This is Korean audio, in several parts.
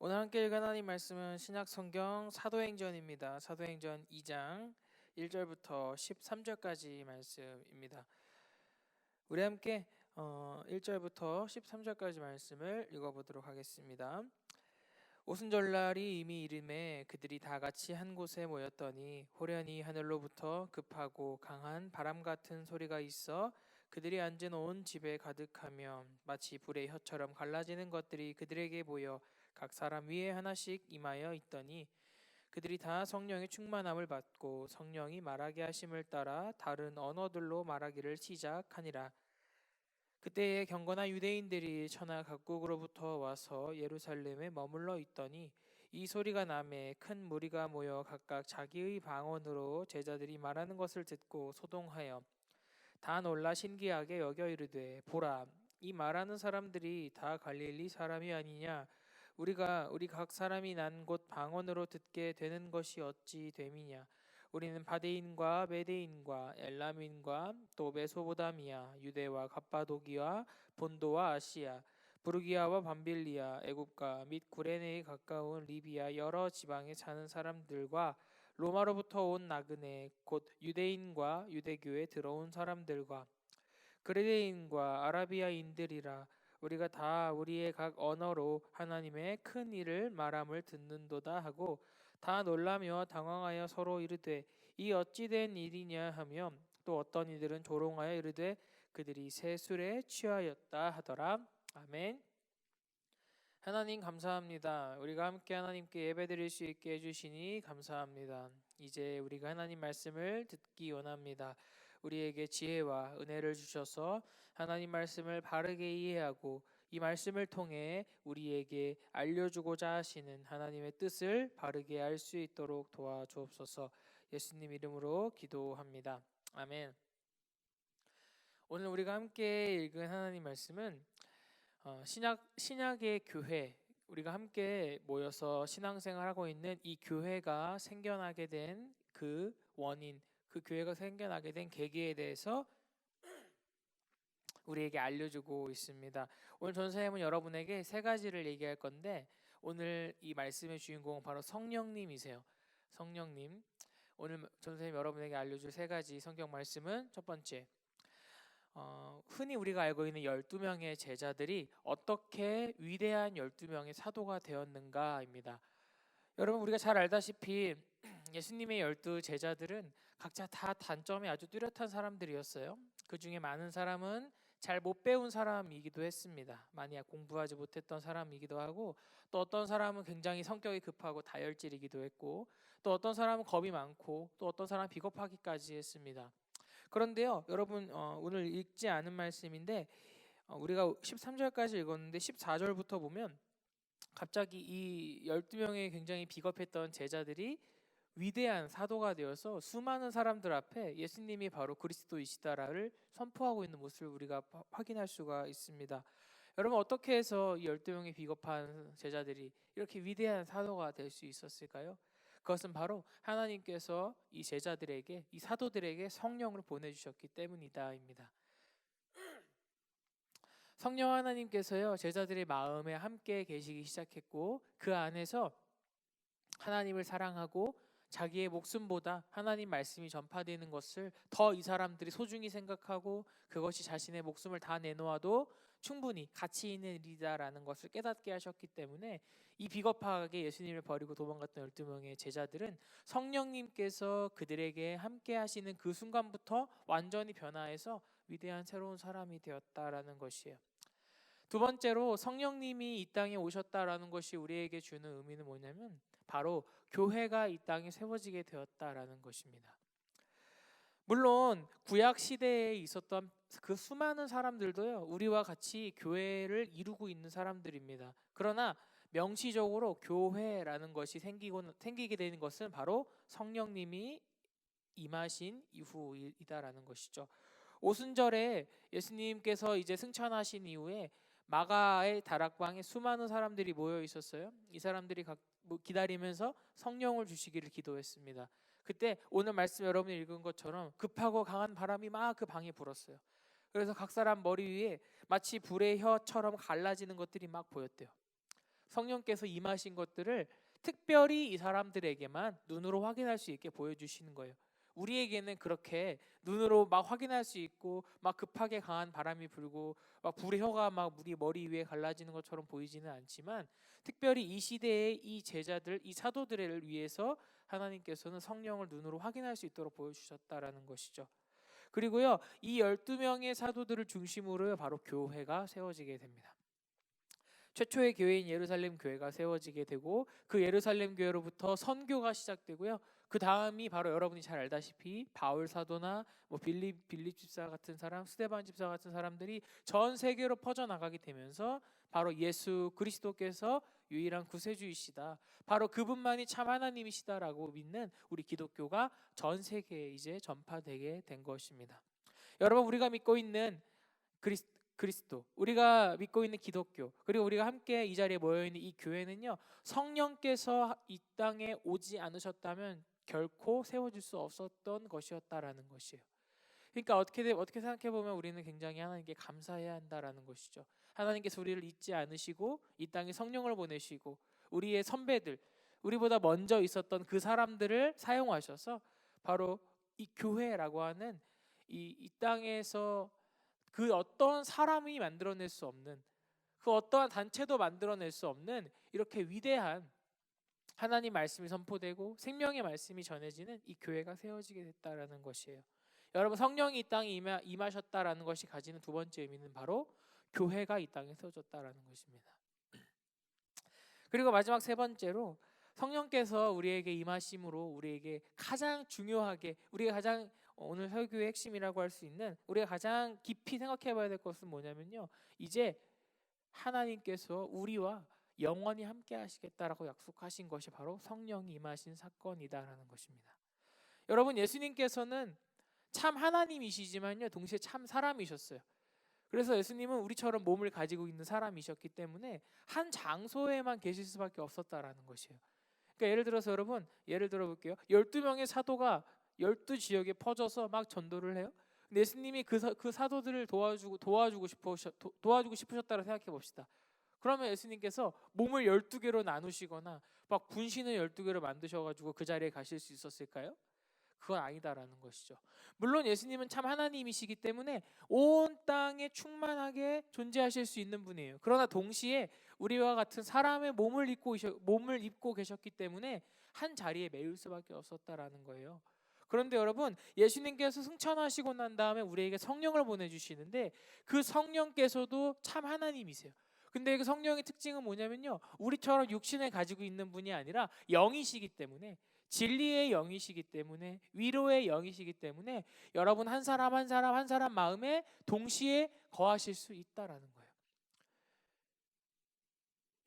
오늘 함께 읽은 하나님 말씀은 신약 성경 사도행전입니다. 사도행전 2장 1절부터 13절까지 말씀입니다. 우리 함께 1절부터 13절까지 말씀을 읽어보도록 하겠습니다. 오순절날이 이미 이름에 그들이 다 같이 한 곳에 모였더니 호련히 하늘로부터 급하고 강한 바람 같은 소리가 있어 그들이 앉은 온 집에 가득하며 마치 불의 혀처럼 갈라지는 것들이 그들에게 보여 각 사람 위에 하나씩 임하여 있더니 그들이 다 성령의 충만함을 받고 성령이 말하게 하심을 따라 다른 언어들로 말하기를 시작하니라. 그때에 경건한 유대인들이 천하 각국으로부터 와서 예루살렘에 머물러 있더니 이 소리가 나매 큰 무리가 모여 각각 자기의 방언으로 제자들이 말하는 것을 듣고 소동하여 다 놀라 신기하게 여겨 이르되 보라, 이 말하는 사람들이 다 갈릴리 사람이 아니냐? 우리 각 사람이 난 곳 방언으로 듣게 되는 것이 어찌 됨이냐? 우리는 바데인과 메데인과 엘람인과 또 메소보다미아, 유대와 갑바도기와 본도와 아시아, 부르기아와 밤빌리아, 애굽과 및 구레네에 가까운 리비아 여러 지방에 사는 사람들과 로마로부터 온 나그네 곧 유대인과 유대교에 들어온 사람들과 그레네인과 아라비아인들이라. 우리가 다 우리의 각 언어로 하나님의 큰 일을 말함을 듣는도다 하고 다 놀라며 당황하여 서로 이르되 이 어찌 된 일이냐 하며 또 어떤 이들은 조롱하여 이르되 그들이 새 술에 취하였다 하더라. 아멘. 하나님 감사합니다. 우리가 함께 하나님께 예배드릴 수 있게 해주시니 감사합니다. 이제 우리가 하나님 말씀을 듣기 원합니다. 우리에게 지혜와 은혜를 주셔서 하나님 말씀을 바르게 이해하고 이 말씀을 통해 우리에게 알려주고자 하시는 하나님의 뜻을 바르게 알 수 있도록 도와주옵소서. 예수님 이름으로 기도합니다. 아멘. 오늘 우리가 함께 읽은 하나님 말씀은 신약의 교회, 우리가 함께 모여서 신앙생활하고 있는 이 교회가 생겨나게 된 그 원인, 그 교회가 생겨나게 된 계기에 대해서 우리에게 알려주고 있습니다. 오늘 전사님은 여러분에게 세 가지를 얘기할 건데 오늘 이 말씀의 주인공은 바로 성령님이세요. 성령님. 오늘 전사님 여러분에게 알려줄 세 가지 성경 말씀은 첫 번째, 흔히 우리가 알고 있는 12명의 제자들이 어떻게 위대한 12명의 사도가 되었는가입니다. 여러분, 우리가 잘 알다시피 예수님의 12제자들은 각자 다 단점이 아주 뚜렷한 사람들이었어요. 그 중에 많은 사람은 잘 못 배운 사람이기도 했습니다. 많이 공부하지 못했던 사람이기도 하고, 또 어떤 사람은 굉장히 성격이 급하고 다혈질이기도 했고, 또 어떤 사람은 겁이 많고, 또 어떤 사람은 비겁하기까지 했습니다. 그런데요, 여러분, 오늘 읽지 않은 말씀인데 우리가 13절까지 읽었는데 14절부터 보면 갑자기 이 12명의 굉장히 비겁했던 제자들이 위대한 사도가 되어서 수많은 사람들 앞에 예수님이 바로 그리스도이시다를 선포하고 있는 모습을 우리가 확인할 수가 있습니다. 여러분, 어떻게 해서 이 12명의 비겁한 제자들이 이렇게 위대한 사도가 될 수 있었을까요? 그것은 바로 하나님께서 이 제자들에게, 이 사도들에게 성령을 보내주셨기 때문이다입니다. 성령 하나님께서요, 제자들의 마음에 함께 계시기 시작했고 그 안에서 하나님을 사랑하고 자기의 목숨보다 하나님 말씀이 전파되는 것을 더 이 사람들이 소중히 생각하고 그것이 자신의 목숨을 다 내놓아도 충분히 가치 있는 일이다라는 것을 깨닫게 하셨기 때문에 이 비겁하게 예수님을 버리고 도망갔던 12명의 제자들은 성령님께서 그들에게 함께 하시는 그 순간부터 완전히 변화해서 위대한 새로운 사람이 되었다라는 것이에요. 두 번째로 성령님이 이 땅에 오셨다라는 것이 우리에게 주는 의미는 뭐냐면 바로 교회가 이 땅에 세워지게 되었다라는 것입니다. 물론 구약 시대에 있었던 그 수많은 사람들도요, 우리와 같이 교회를 이루고 있는 사람들입니다. 그러나 명시적으로 교회라는 것이 생기게 되는 것은 바로 성령님이 임하신 이후이다라는 것이죠. 오순절에 예수님께서 이제 승천하신 이후에 마가의 다락방에 수많은 사람들이 모여 있었어요. 이 사람들이 기다리면서 성령을 주시기를 기도했습니다. 그때 오늘 말씀 여러분이 읽은 것처럼 급하고 강한 바람이 막 그 방에 불었어요. 그래서 각 사람 머리 위에 마치 불의 혀처럼 갈라지는 것들이 막 보였대요. 성령께서 임하신 것들을 특별히 이 사람들에게만 눈으로 확인할 수 있게 보여주시는 거예요. 우리에게는 그렇게 눈으로 막 확인할 수 있고 막 급하게 강한 바람이 불고 막 불의 혀가 막 우리 머리 위에 갈라지는 것처럼 보이지는 않지만, 특별히 이 시대의 이 제자들, 이 사도들을 위해서 하나님께서는 성령을 눈으로 확인할 수 있도록 보여주셨다라는 것이죠. 그리고요, 이 12명의 사도들을 중심으로 바로 교회가 세워지게 됩니다. 최초의 교회인 예루살렘 교회가 세워지게 되고, 그 예루살렘 교회로부터 선교가 시작되고요. 그 다음이 바로 여러분이 잘 알다시피 바울 사도나 빌립 집사 같은 사람, 스데반 집사 같은 사람들이 전 세계로 퍼져나가게 되면서 바로 예수 그리스도께서 유일한 구세주이시다, 바로 그분만이 참 하나님이시다라고 믿는 우리 기독교가 전 세계에 이제 전파되게 된 것입니다. 여러분, 우리가 믿고 있는 그리스도, 우리가 믿고 있는 기독교, 그리고 우리가 함께 이 자리에 모여 있는 이 교회는요, 성령께서 이 땅에 오지 않으셨다면 결코 세워질 수 없었던 것이었다라는 것이에요. 그러니까 어떻게 생각해 보면 우리는 굉장히 하나님께 감사해야 한다라는 것이죠. 하나님께서 우리를 잊지 않으시고 이 땅에 성령을 보내시고 우리의 선배들, 우리보다 먼저 있었던 그 사람들을 사용하셔서 바로 이 교회라고 하는 이 땅에서 그 어떤 사람이 만들어낼 수 없는, 그 어떠한 단체도 만들어낼 수 없는 이렇게 위대한 하나님 말씀이 선포되고 생명의 말씀이 전해지는 이 교회가 세워지게 됐다라는 것이에요. 여러분, 성령이 이 땅에 임하셨다라는 것이 가지는 두 번째 의미는 바로 교회가 이 땅에 세워졌다라는 것입니다. 그리고 마지막 세 번째로, 성령께서 우리에게 임하심으로 우리에게 가장 중요하게, 우리가 가장 오늘 설교의 핵심이라고 할 수 있는, 우리가 가장 깊이 생각해 봐야 될 것은 뭐냐면요, 이제 하나님께서 우리와 영원히 함께 하시겠다라고 약속하신 것이 바로 성령이 임하신 사건이다라는 것입니다. 여러분, 예수님께서는 참 하나님이시지만요, 동시에 참 사람이셨어요. 그래서 예수님은 우리처럼 몸을 가지고 있는 사람이셨기 때문에 한 장소에만 계실 수밖에 없었다라는 것이에요. 그러니까 예를 들어 볼게요. 12명의 사도가 12지역에 퍼져서 막 전도를 해요. 근데 예수님이 그 사도들을 도와주고 싶으셨다고 생각해 봅시다. 그러면 예수님께서 몸을 12개로 나누시거나 막 분신을 12개로 만드셔가지고 그 자리에 가실 수 있었을까요? 그건 아니다라는 것이죠. 물론 예수님은 참 하나님이시기 때문에 온 땅에 충만하게 존재하실 수 있는 분이에요. 그러나 동시에 우리와 같은 사람의 몸을 입고 계셨기 때문에 한 자리에 매일 수밖에 없었다라는 거예요. 그런데 여러분, 예수님께서 승천하시고 난 다음에 우리에게 성령을 보내주시는데 그 성령께서도 참 하나님이세요. 근데 그 성령의 특징은 뭐냐면요, 우리처럼 육신을 가지고 있는 분이 아니라 영이시기 때문에, 진리의 영이시기 때문에, 위로의 영이시기 때문에 여러분 한 사람 마음에 동시에 거하실 수 있다라는 거예요.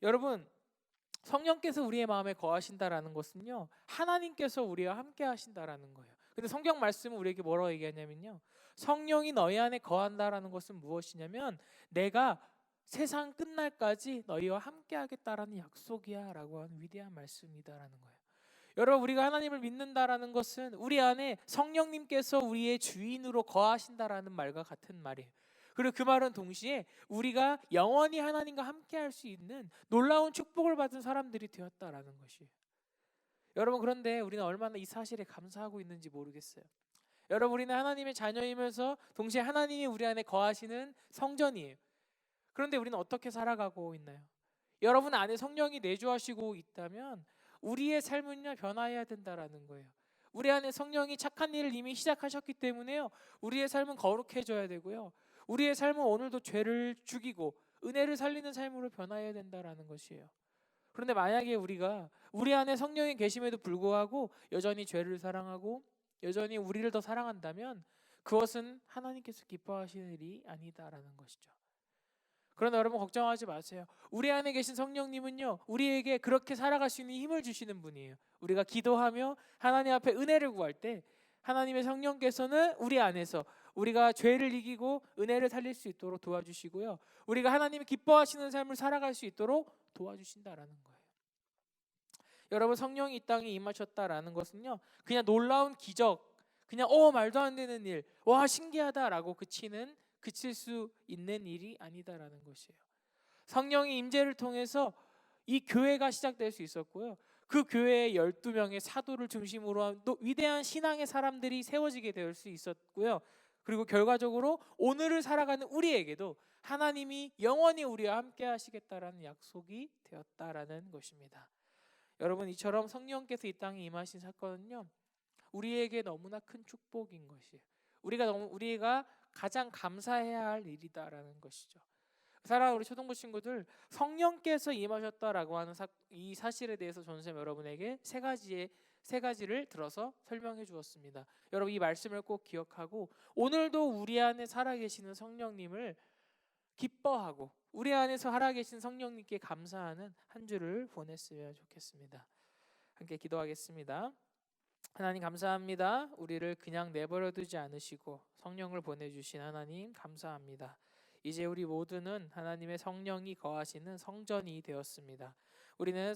여러분, 성령께서 우리의 마음에 거하신다라는 것은요, 하나님께서 우리와 함께 하신다라는 거예요. 근데 성경 말씀은 우리에게 뭐라고 얘기하냐면요, 성령이 너희 안에 거한다라는 것은 무엇이냐면 내가 세상 끝날까지 너희와 함께 하겠다라는 약속이야 라고 하는 위대한 말씀이다라는 거예요. 여러분, 우리가 하나님을 믿는다라는 것은 우리 안에 성령님께서 우리의 주인으로 거하신다라는 말과 같은 말이에요. 그리고 그 말은 동시에 우리가 영원히 하나님과 함께 할 수 있는 놀라운 축복을 받은 사람들이 되었다라는 것이에요. 여러분, 그런데 우리는 얼마나 이 사실에 감사하고 있는지 모르겠어요. 여러분, 우리는 하나님의 자녀이면서 동시에 하나님이 우리 안에 거하시는 성전이에요. 그런데 우리는 어떻게 살아가고 있나요? 여러분 안에 성령이 내주하시고 있다면 우리의 삶은요, 변화해야 된다라는 거예요. 우리 안에 성령이 착한 일을 이미 시작하셨기 때문에요, 우리의 삶은 거룩해져야 되고요, 우리의 삶은 오늘도 죄를 죽이고 은혜를 살리는 삶으로 변화해야 된다라는 것이에요. 그런데 만약에 우리가 우리 안에 성령이 계심에도 불구하고 여전히 죄를 사랑하고 여전히 우리를 더 사랑한다면 그것은 하나님께서 기뻐하시는 일이 아니다라는 것이죠. 그러나 여러분, 걱정하지 마세요. 우리 안에 계신 성령님은요, 우리에게 그렇게 살아갈 수 있는 힘을 주시는 분이에요. 우리가 기도하며 하나님 앞에 은혜를 구할 때 하나님의 성령께서는 우리 안에서 우리가 죄를 이기고 은혜를 살릴 수 있도록 도와주시고요, 우리가 하나님이 기뻐하시는 삶을 살아갈 수 있도록 도와주신다라는 거예요. 여러분, 성령이 이 땅에 임하셨다라는 것은요, 그냥 놀라운 기적, 그냥 말도 안 되는 일, 와 신기하다라고 그칠 수 있는 일이 아니다라는 것이에요. 성령의 임재를 통해서 이 교회가 시작될 수 있었고요. 그 교회에 12명의 사도를 중심으로 한 또 위대한 신앙의 사람들이 세워지게 될 수 있었고요. 그리고 결과적으로 오늘을 살아가는 우리에게도 하나님이 영원히 우리와 함께 하시겠다라는 약속이 되었다라는 것입니다. 여러분, 이처럼 성령께서 이 땅에 임하신 사건은요, 우리에게 너무나 큰 축복인 것이에요. 우리가 가장 감사해야 할 일이다라는 것이죠. 사랑하는 우리 초등부 친구들, 성령께서 임하셨다라고 하는 이 사실에 대해서 전쌤 여러분에게 세 가지를 들어서 설명해 주었습니다. 여러분, 이 말씀을 꼭 기억하고 오늘도 우리 안에 살아계시는 성령님을 기뻐하고 우리 안에서 살아계신 성령님께 감사하는 한 주를 보냈으면 좋겠습니다. 함께 기도하겠습니다. 하나님 감사합니다. 우리를 그냥 내버려 두지 않으시고 성령을 보내주신 하나님 감사합니다. 이제 우리 모두는 하나님의 성령이 거하시는 성전이 되었습니다. 우리는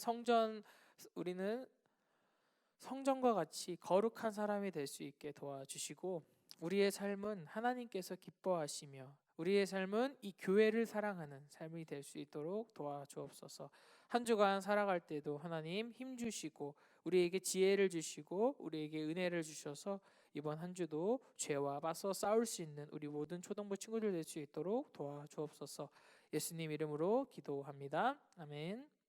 성전과 같이 거룩한 사람이 될 수 있게 도와주시고, 우리의 삶은 하나님께서 기뻐하시며 우리의 삶은 이 교회를 사랑하는 삶이 될 수 있도록 도와주옵소서. 한 주간 살아갈 때도 하나님 힘 주시고 우리에게 지혜를 주시고 우리에게 은혜를 주셔서 이번 한 주도 죄와 맞서 싸울 수 있는 우리 모든 초등부 친구들 될 수 있도록 도와주옵소서. 예수님 이름으로 기도합니다. 아멘.